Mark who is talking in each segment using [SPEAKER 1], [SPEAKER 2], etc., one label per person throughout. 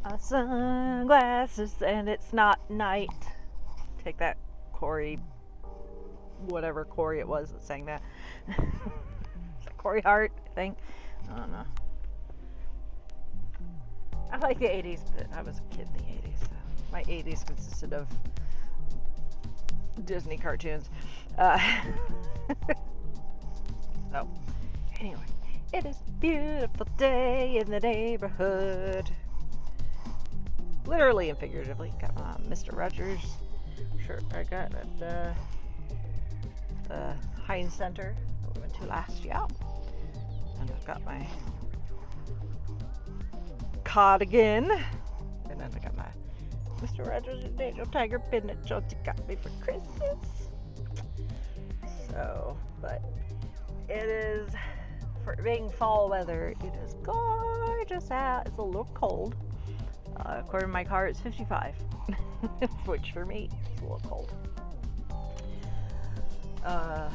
[SPEAKER 1] my sunglasses and it's not night. Take that, Corey, whatever Corey it was that sang that. Corey Hart, I think. I don't know. I like the 80s, but I was a kid in the 80s. So my 80s consisted of Disney cartoons. So, anyway, it is a beautiful day in the neighborhood. Literally and figuratively. Got my Mr. Rogers shirt I got at the Heinz Center that we went to last year. And I've got my cardigan. And then I got my Mr. Rogers and Angel Tiger pin that Jonesy got me for Christmas. So, but it is, for being fall weather, it is gorgeous out. It's a little cold. According to my car, it's 55, which for me is a little cold. But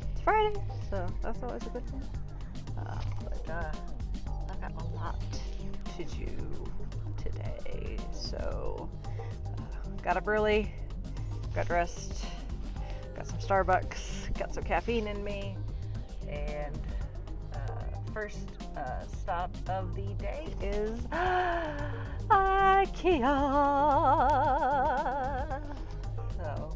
[SPEAKER 1] it's Friday, so that's always a good thing. But I got a lot to do today, so got up early, got dressed, got some Starbucks, got some caffeine in me, and first stop of the day is Ikea. So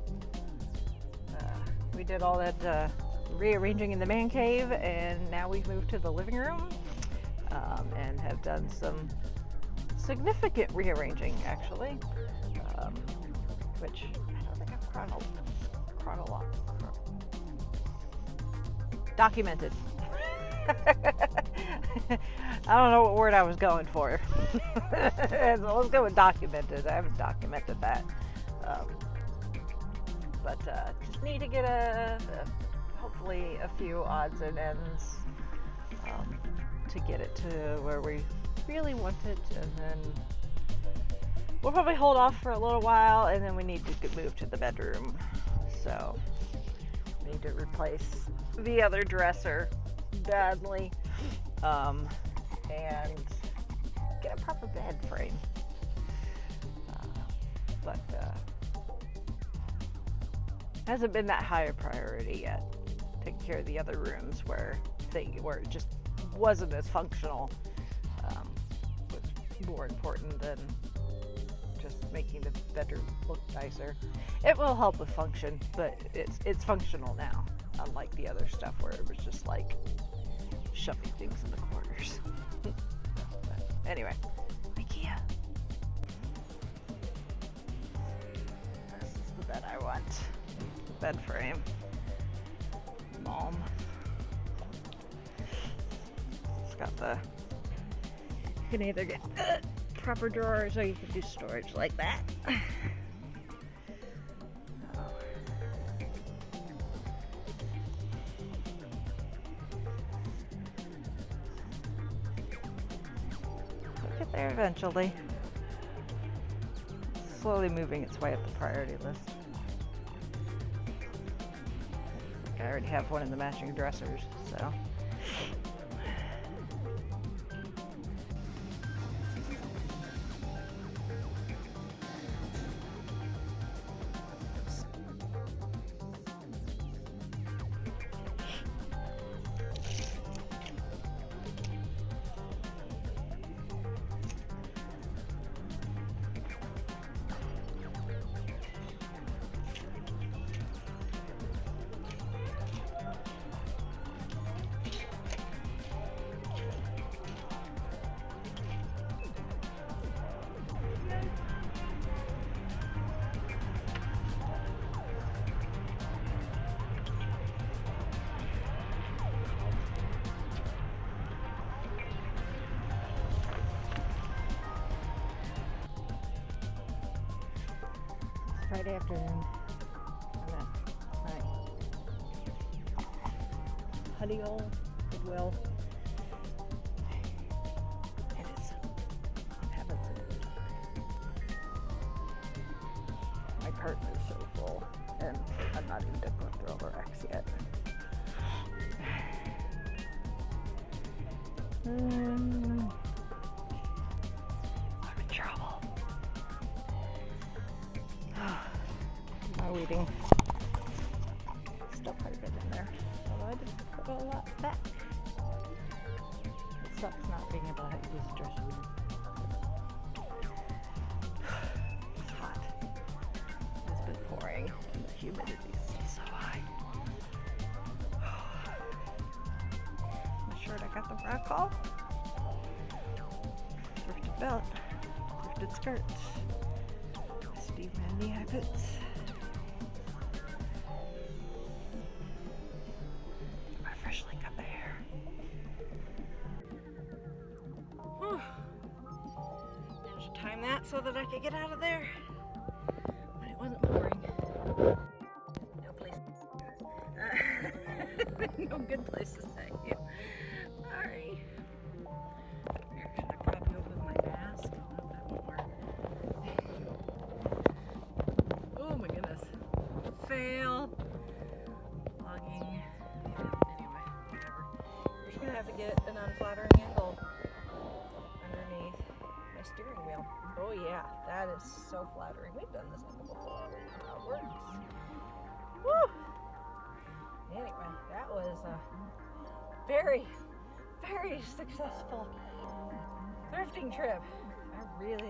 [SPEAKER 1] we did all that rearranging in the man cave, and now we've moved to the living room and have done some significant rearranging, actually, which I don't think I've documented. I don't know what word I was going for. So let's go with documented. I haven't documented that. But just need to get hopefully a few odds and ends to get it to where we really want it, and then we'll probably hold off for a little while, and then we need to move to the bedroom. So we need to replace the other dresser badly, and get a proper bed frame. But hasn't been that high a priority yet. Taking care of the other rooms where it just wasn't as functional was more important than just making the bedroom look nicer. It will help with function, but it's functional now, unlike the other stuff where it was just like shoving things in the corners. But anyway, Ikea. This is the bed I want. The bed frame. Mom. It's got you can either get proper drawers, or you can do storage like that. We'll get there eventually. It's slowly moving its way up the priority list. I already have one in the matching dressers, so. Friday afternoon. I'm at my Huddy Old Goodwill. And I'm having some good time. My cart is so full, and I'm not even done going through all the racks yet. weeding. Still quite a bit in there, although I didn't put a lot back. It sucks not being able to use a dresser. It's hot. It's been pouring and the humidity is so high. My shirt, I got the rack haul. Thrifted belt, thrifted skirt, Steve Man knee-high boots. My freshly cut hair. Whew. Managed to time that so that I could get out of there when it wasn't pouring. No place. No good place to stay. Yeah. Sorry. Here, should I prop you up with my mask? No, that won't work. Oh my goodness. Fail. Logging. Anyway, whatever. We're just gonna have to get an unflattering angle underneath my steering wheel. Oh yeah, that is so flattering. We've done this angle before. We know how it works. Woo! Anyway, that was a very, very successful thrifting trip. I really,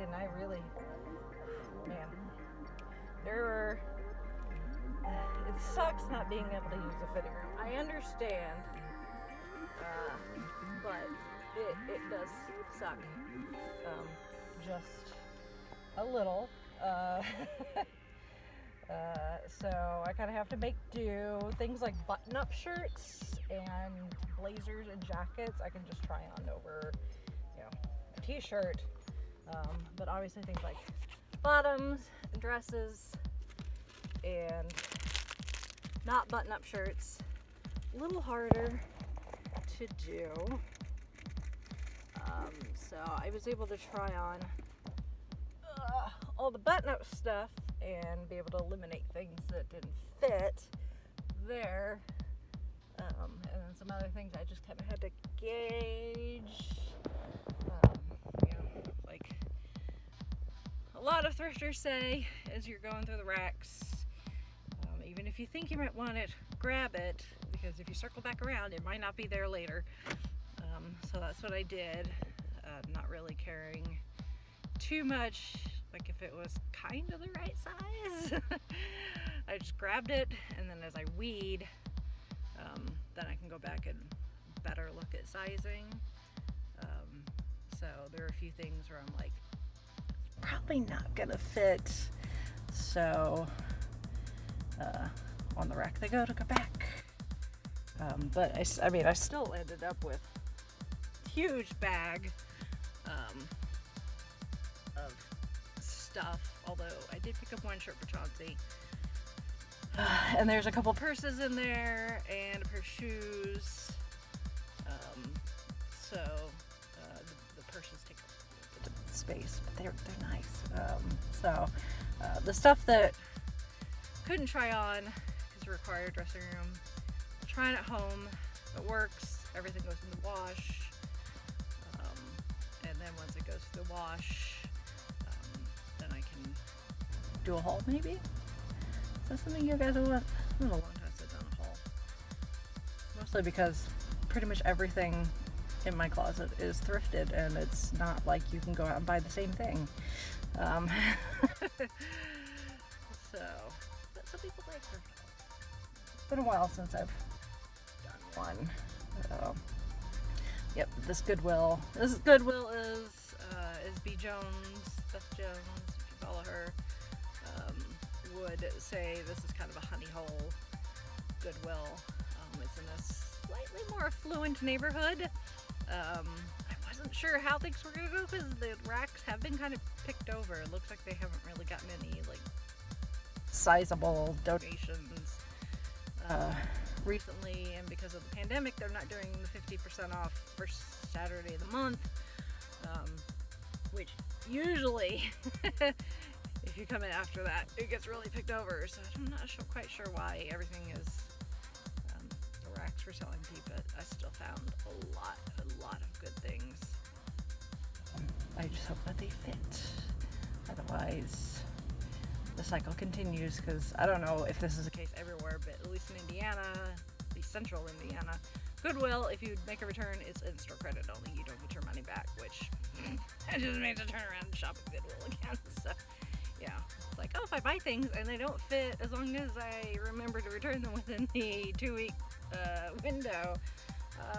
[SPEAKER 1] man, it sucks not being able to use the fitting room. I understand, but it does suck, just a little. So I kind of have to make do. Things like button-up shirts and blazers and jackets I can just try on over, a t-shirt. But obviously things like bottoms and dresses and not button-up shirts, a little harder to do. So I was able to try on all the button-up stuff and be able to eliminate things that didn't fit there. And then some other things I just kind of had to gauge. Like a lot of thrifters say as you're going through the racks, even if you think you might want it, grab it, because if you circle back around, it might not be there later. So that's what I did, not really caring too much, like if it was kind of the right size. I just grabbed it, and then as I weed, then I can go back and better look at sizing. So there are a few things where I'm like, it's probably not gonna fit. So on the rack they go to go back. But I mean, I still ended up with a huge bag of stuff, although I did pick up one shirt for Chauncey. And there's a couple purses in there and a pair of shoes. So the purses take a bit of space, but they're nice. So the stuff that couldn't try on because it required a dressing room, I'll try it at home. If it works, everything goes in the wash. And then once it goes through the wash, then I can do a haul maybe? Is that something you guys want? It's been a long time since I've done a haul. Mostly because pretty much everything in my closet is thrifted, and it's not like you can go out and buy the same thing. So, but some people like thrift hauls. It's been a while since I've done one. Yep, this Goodwill is B. Jones, Beth Jones, if you follow her, would say this is kind of a honey hole Goodwill. It's in a slightly more affluent neighborhood. I wasn't sure how things were going to go because the racks have been kind of picked over. It looks like they haven't really gotten any like sizable donations recently, and because of the pandemic they're not doing the 50% off first Saturday of the month, which usually if you come in after that it gets really picked over. So I'm not quite sure why everything is the racks were selling cheap, but I still found a lot of good things. I just hope that they fit, otherwise the cycle continues, because I don't know if this is the case everywhere, but at least in Indiana, at least central Indiana, Goodwill, if you make a return, it's in-store credit only. You don't get your money back, which I just made to turn around and shop at Goodwill again. So, yeah. It's like, oh, if I buy things and they don't fit, as long as I remember to return them within the 2-week window,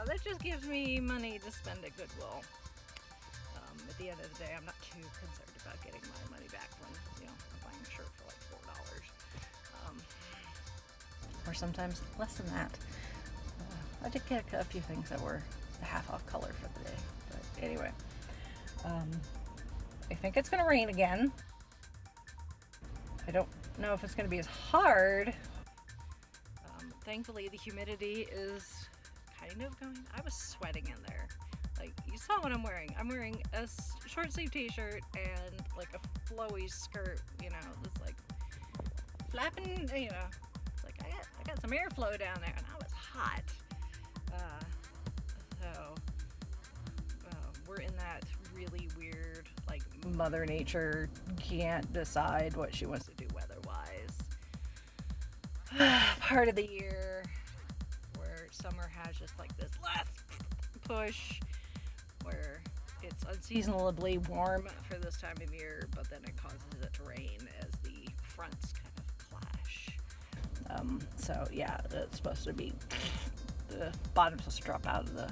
[SPEAKER 1] that just gives me money to spend at Goodwill. At the end of the day, I'm not too concerned about getting my money back when, I'm buying a shirt for like $4. Or sometimes less than that. I did get a few things that were the half off color for the day. But anyway, I think it's going to rain again. I don't know if it's going to be as hard. Thankfully, the humidity is kind of going. I was sweating in there. Like, you saw what I'm wearing. I'm wearing a short sleeve t-shirt and like a flowy skirt, that's like flapping, it's like I got some airflow down there, and I was hot. We're in that really weird, like, Mother Nature can't decide what she wants to do weather-wise part of the year, where summer has just like this last push, where it's unseasonably warm for this time of year, but then it causes it to rain as the fronts kind of clash. So yeah, it's supposed to be, the bottom's supposed to drop out of the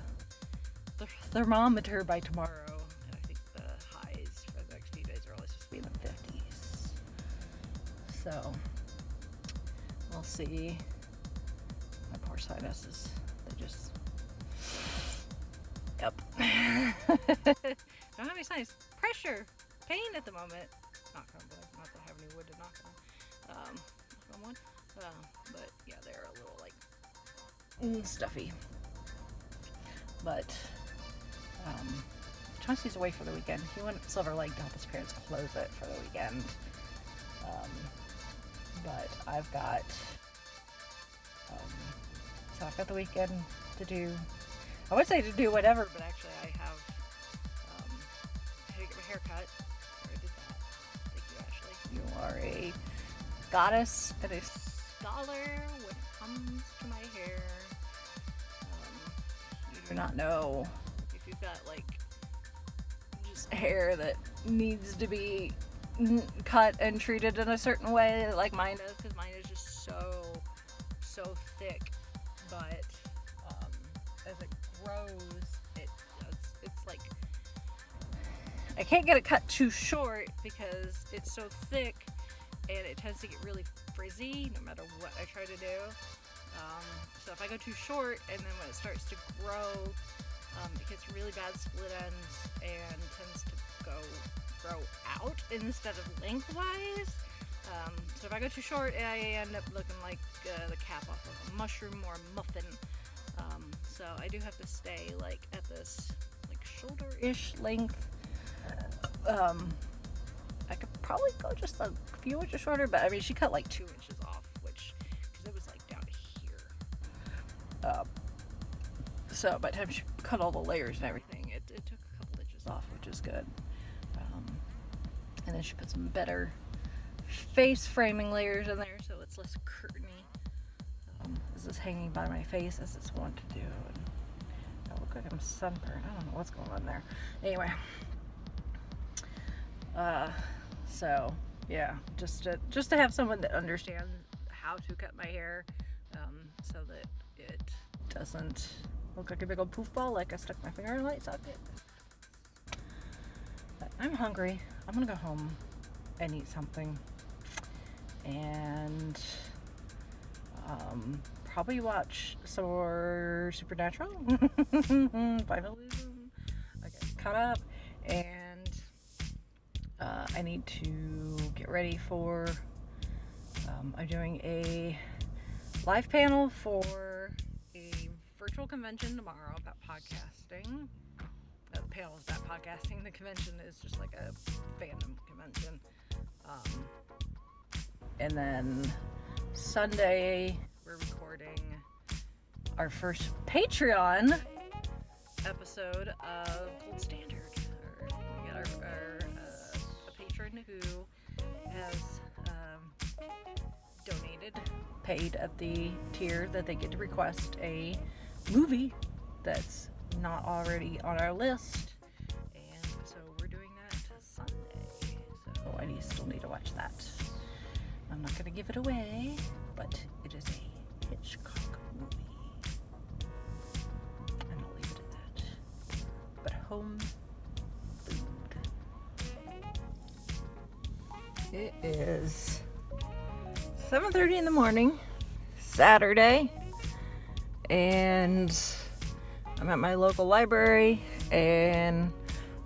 [SPEAKER 1] thermometer by tomorrow, and I think the highs for the next few days are only supposed to be in the 50s. So we'll see. My poor sinuses, they just, yep. Don't have any sinus pressure, pain at the moment. Knock on wood, not that I have any wood to knock on. Knock on wood. But yeah, they're a little like stuffy. But Chauncey's away for the weekend. He went to Silver Lake to help his parents close it for the weekend. But I've got the weekend to do. I would say to do whatever, but actually I have to get my hair cut. I already did that. Thank you, Ashley. You are a goddess and a scholar when it comes to my hair. You do not know if you've got like just hair that needs to be cut and treated in a certain way like mine is, because mine is just so thick, but as it grows, it's like, I can't get it cut too short because it's so thick, and it tends to get really frizzy no matter what I try to do. So if I go too short, and then when it starts to grow, it gets really bad split ends and tends to grow out instead of lengthwise. So if I go too short, I end up looking like the cap off of a mushroom or a muffin. So I do have to stay like at this like shoulder-ish length. I could probably go just a few inches shorter, but I mean, she cut like 2 inches off, which, because it was like down to here. So by the time she cut all the layers and everything, it took a couple inches off, which is good. And then she put some better face framing layers in there, so it's less curtainy. This is hanging by my face as it's wont to do. And I look like I'm sunburned. I don't know what's going on there. Anyway. So yeah, just to have someone that understands how to cut my hair, so that it doesn't look like a big old poof ball like I stuck my finger in a light socket. But I'm hungry. I'm gonna go home and eat something, and probably watch some more Supernatural. Finally, I get caught up, and I need to get ready for. I'm doing a live panel for a virtual convention tomorrow about podcasting. The panel is about podcasting. The convention is just like a fandom convention. And then Sunday, we're recording our first Patreon episode of Gold Standard. We got a patron who has donated, paid at the tier that they get to request a movie that's not already on our list, and so we're doing that Sunday. So I still need to watch that. I'm not going to give it away, but it is a Hitchcock movie, and I'll leave it at that. But home food. It is 7:30 in the morning, Saturday, and I'm at my local library, and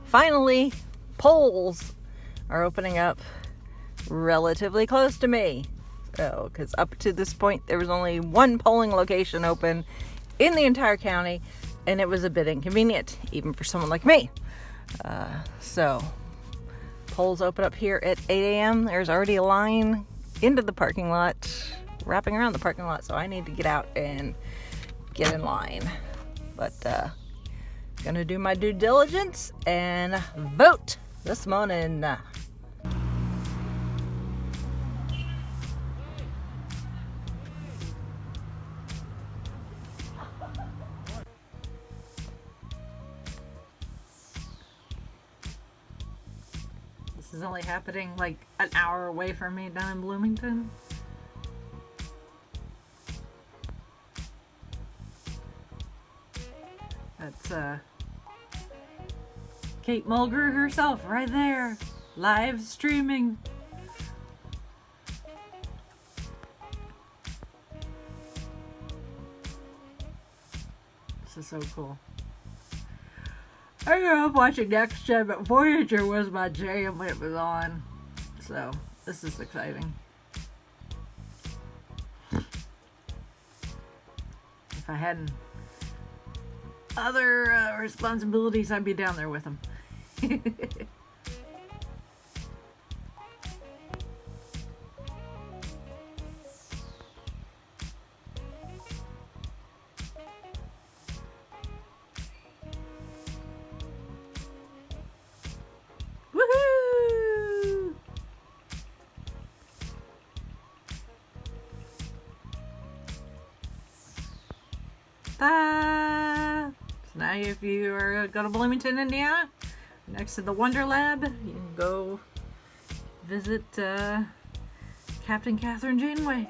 [SPEAKER 1] finally polls are opening up relatively close to me. So, because up to this point there was only one polling location open in the entire county, and it was a bit inconvenient even for someone like me. So polls open up here at 8 a.m. There's already a line into the parking lot, wrapping around the parking lot, so I need to get out and get in line. But gonna do my due diligence and vote this morning. This is only happening like an hour away from me down in Bloomington. That's Kate Mulgrew herself right there, live streaming. This is so cool. I grew up watching Next Gen, but Voyager was my jam when it was on. So, this is exciting. If I hadn't other responsibilities, I'd be down there with them. Woohoo! So now if you are go to Bloomington, Indiana, next to the Wonder Lab, you can go visit Captain Catherine Janeway.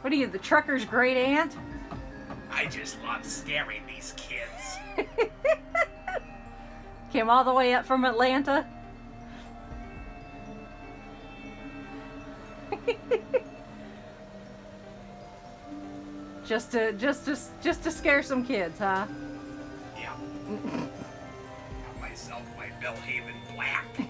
[SPEAKER 1] What are you, the trucker's great aunt?
[SPEAKER 2] I just love scaring these kids.
[SPEAKER 1] Came all the way up from Atlanta. just to scare some kids, huh?
[SPEAKER 2] Yeah. Got myself my Bellhaven Black.